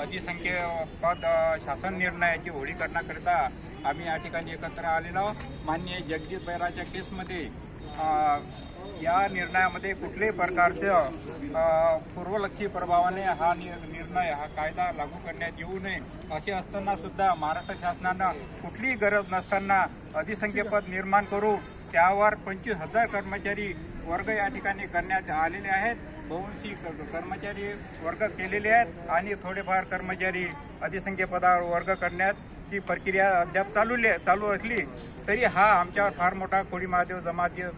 अधिसंख्यक शासन निर्णयाची होळी करण्याकरिता आम्ही या ठिकाणी एकत्र आलेलो आहोत। माननीय जगजित बैराच्या केसमध्ये या निर्णयामध्ये कुठल्याही प्रकारच्या पूर्वलक्षी प्रभावाने हा निर्णय हा कायदा लागू करण्यात येऊ नये असे असताना सुद्धा महाराष्ट्र शासनानं कुठलीही गरज नसताना अधिसंख्यपद निर्माण करून त्यावर 25,000 कर्मचारी वर्ग या ठिकाणी करण्यात आलेले आहेत। बहुंशी कर्मचारी वर्ग केलेले आहेत आणि थोडेफार कर्मचारी अधिसंख्यपदावर वर्ग करण्यात ही प्रक्रिया अद्याप चालू असली तरी हा आमच्यावर फार मोठा कोळी महादेव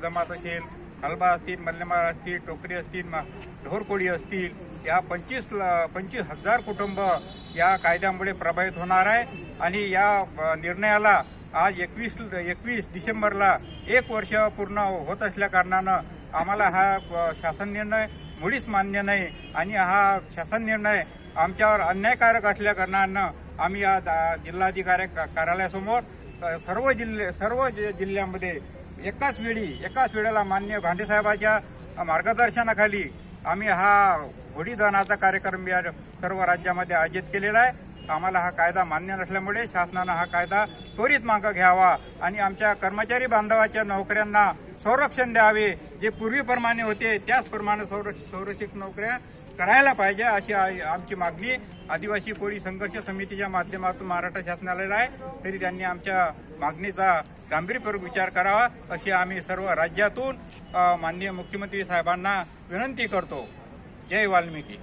जमात असेल, हलबा असतील, मल्लेमाळ असतील, टोकरी असतील, ढोरकोळी असतील, या 25,000 कुटुंब या कायद्यामुळे प्रभावित होणार आहे। आणि या निर्णयाला आज 21 डिसेंबरला 1 वर्ष पूर्ण होत असल्या कारणानं आम्हाला हा शासन निर्णय मुळीच मान्य नाही आणि हा शासन निर्णय आमच्यावर अन्यायकारक असल्या कारणानं आम्ही आज जिल्हाधिकारी कार्यालयासमोर सर्व जिल्ह्यामध्ये एकाच वेळेला माननीय भांडेसाहेबांच्या मार्गदर्शनाखाली आम्ही हा होळी दहनाचा कार्यक्रम या सर्व राज्यामध्ये आयोजित केलेला आहे। आम्हाला हा कायदा मान्य नसल्यामुळे शासनानं हा कायदा त्वरित मागे घ्यावा आणि आमच्या कर्मचारी बांधवाच्या नोकऱ्यांना संरक्षण द्यावे। जे पूर्वीप्रमाणे होते त्याचप्रमाणे संरक्षित नोकऱ्या करायला पाहिजे अशी आमची मागणी आदिवासी कोळी संघर्ष समितीच्या माध्यमातून महाराष्ट्र शासनाला आहे। तरी त्यांनी आमच्या मागणीचा गांभीर्यपूर्वक विचार करावा अशी आम्ही सर्व राज्यातून माननीय मुख्यमंत्री साहेबांना विनंती करतो। जय वाल्मिकी।